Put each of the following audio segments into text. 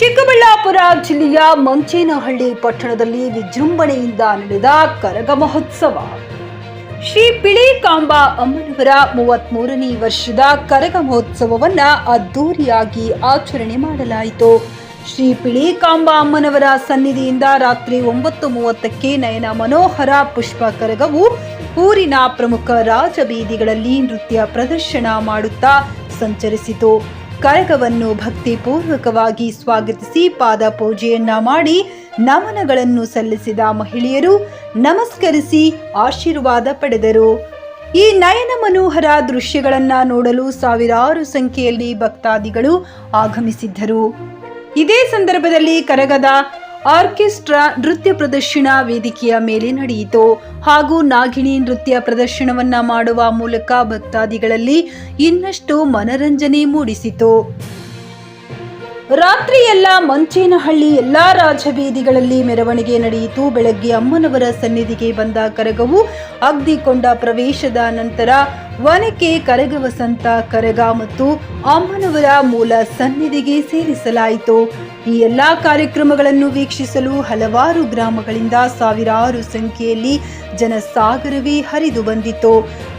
ಚಿಕ್ಕಬಳ್ಳಾಪುರ ಜಿಲ್ಲೆಯ ಮಂಚೇನಹಳ್ಳಿ ಪಟ್ಟಣದಲ್ಲಿ ವಿಜೃಂಭಣೆಯಿಂದ ನಡೆದ ಕರಗ ಮಹೋತ್ಸವ. ಶ್ರೀ ಪಿಳಿಕಾಂಬ ಅಮ್ಮನವರ 33ನೇ ವರ್ಷದ ಕರಗ ಮಹೋತ್ಸವವನ್ನ ಅದ್ದೂರಿಯಾಗಿ ಆಚರಣೆ ಮಾಡಲಾಯಿತು. ಶ್ರೀ ಪಿಳಿಕಾಂಬ ಅಮ್ಮನವರ ಸನ್ನಿಧಿಯಿಂದ ರಾತ್ರಿ 9:30ಕ್ಕೆ ನಯನ ಮನೋಹರ ಪುಷ್ಪ ಕರಗವು ಊರಿನ ಪ್ರಮುಖ ರಾಜಬೀದಿಗಳಲ್ಲಿ ನೃತ್ಯ ಪ್ರದರ್ಶನ ಮಾಡುತ್ತಾ ಸಂಚರಿಸಿತು. ಕರಗವನ್ನು ಭಕ್ತಿಪೂರ್ವಕವಾಗಿ ಸ್ವಾಗತಿಸಿ ಪಾದ ಪೂಜೆಯನ್ನ ಮಾಡಿ ನಮನಗಳನ್ನು ಸಲ್ಲಿಸಿದ ಮಹಿಳೆಯರು ನಮಸ್ಕರಿಸಿ ಆಶೀರ್ವಾದ ಪಡೆದರು. ಈ ನಯನ ಮನೋಹರ ದೃಶ್ಯಗಳನ್ನು ನೋಡಲು ಸಾವಿರಾರು ಸಂಖ್ಯೆಯಲ್ಲಿ ಭಕ್ತಾದಿಗಳು ಆಗಮಿಸಿದ್ದರು. ಇದೇ ಸಂದರ್ಭದಲ್ಲಿ ಕರಗದ ಆರ್ಕೆಸ್ಟ್ರಾ ನೃತ್ಯ ಪ್ರದರ್ಶನ ವೇದಿಕೆಯ ಮೇಲೆ ನಡೆಯಿತು ಹಾಗೂ ನಾಗಿಣಿ ನೃತ್ಯ ಪ್ರದರ್ಶನವನ್ನ ಮಾಡುವ ಮೂಲಕ ಭಕ್ತಾದಿಗಳಲ್ಲಿ ಇನ್ನಷ್ಟು ಮನರಂಜನೆ ಮೂಡಿಸಿತು. ರಾತ್ರಿಯೆಲ್ಲ ಮಂಚೇನಹಳ್ಳಿ ಎಲ್ಲಾ ರಾಜಬೀದಿಗಳಲ್ಲಿ ಮೆರವಣಿಗೆ ನಡೆಯಿತು. ಬೆಳಗ್ಗೆ ಅಮ್ಮನವರ ಸನ್ನಿಧಿಗೆ ಬಂದ ಕರಗವು ಅಗ್ದಿಕೊಂಡ ಪ್ರವೇಶದ ನಂತರ ವನಕೆ ಕರಗ ವಸಂತ ಕರಗ ಮತ್ತು ಅಮ್ಮನವರ ಮೂಲ ಸನ್ನಿಧಿಗೆ ಸೇರಿಸಲಾಯಿತು. ಈ ಎಲ್ಲಾ ಕಾರ್ಯಕ್ರಮಗಳನ್ನು ವೀಕ್ಷಿಸಲು ಹಲವಾರು ಗ್ರಾಮಗಳಿಂದ ಸಾವಿರಾರು ಸಂಖ್ಯೆಯಲ್ಲಿ ಜನಸಾಗರವೇ ಹರಿದು ಬಂದಿತು.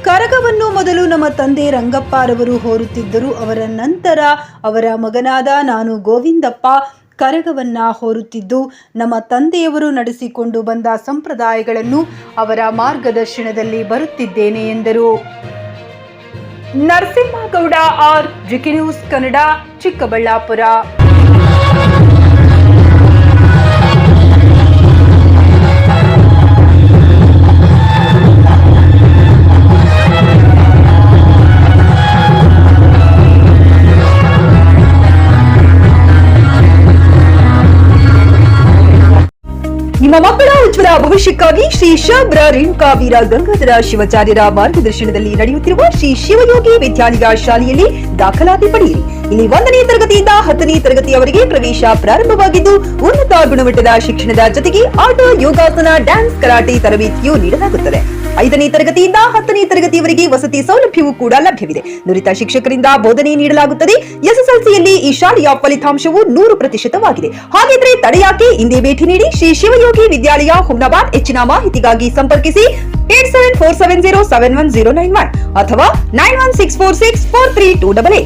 ಕರಗವನ್ನು ಮೊದಲು ನಮ್ಮ ತಂದೆ ರಂಗಪ್ಪರವರು ಹೊರುತ್ತಿದ್ದರು. ಅವರ ನಂತರ ಅವರ ಮಗನಾದ ನಾನು ಗೋವಿಂದಪ್ಪ ಕರಗವನ್ನ ಹೊರುತ್ತಿದ್ದು, ನಮ್ಮ ತಂದೆಯವರು ನಡೆಸಿಕೊಂಡು ಬಂದ ಸಂಪ್ರದಾಯಗಳನ್ನು ಅವರ ಮಾರ್ಗದರ್ಶನದಲ್ಲಿ ಬರುತ್ತಿದ್ದೇನೆ ಎಂದರು. Narasimhagowda R, GK news Kannada, Chikkaballapur. ನಿಮ್ಮ ಮಕ್ಕಳ ಉಜ್ವಲ ಭವಿಷ್ಯಕ್ಕಾಗಿ ಶ್ರೀ ಶಬ್ರ ರೇಣುಕಾ ವೀರ ಗಂಗಾಧರ ಶಿವಾಚಾರ್ಯರ ಮಾರ್ಗದರ್ಶನದಲ್ಲಿ ನಡೆಯುತ್ತಿರುವ ಶ್ರೀ ಶಿವಯೋಗಿ ವಿದ್ಯಾಲಯ ಶಾಲೆಯಲ್ಲಿ ದಾಖಲಾತಿ ಪಡೆಯಿರಿ. ಇಲ್ಲಿ 1ನೇ ತರಗತಿಯಿಂದ 10ನೇ ತರಗತಿಯವರೆಗೆ ಪ್ರವೇಶ ಪ್ರಾರಂಭವಾಗಿದ್ದು, ಉನ್ನತ ಗುಣಮಟ್ಟದ ಶಿಕ್ಷಣದ ಜೊತೆಗೆ ಆಟ, ಯೋಗಾಸನ, ಡ್ಯಾನ್ಸ್, ಕರಾಟೆ ತರಬೇತಿಯೂ ನೀಡಲಾಗುತ್ತದೆ. 5ನೇ ತರಗತಿಯಿಂದ 10ನೇ ತರಗತಿಯವರೆಗೆ ವಸತಿ ಸೌಲಭ್ಯವೂ ಕೂಡ ಲಭ್ಯವಿದೆ. ನುರಿತ ಶಿಕ್ಷಕರಿಂದ ಬೋಧನೆ ನೀಡಲಾಗುತ್ತದೆ. ಎಸ್ಎಸ್ಎಲ್ಸಿಯಲ್ಲಿ ಈ ಶಾಲೆಯ ಫಲಿತಾಂಶವು 100%ವಾಗಿದೆ. ಹಾಗಿದ್ರೆ ತಡೆಯಾಕೆ? ಇಂದೇ ಭೇಟಿ ನೀಡಿ ಶ್ರೀ ಶಿವಯೋಗಿ ವಿದ್ಯಾಲಯ, ಹುಮ್ನಾಬಾದ್. ಹೆಚ್ಚಿನ ಮಾಹಿತಿಗಾಗಿ ಸಂಪರ್ಕಿಸಿ 8747071091 ಅಥವಾ 9164643288.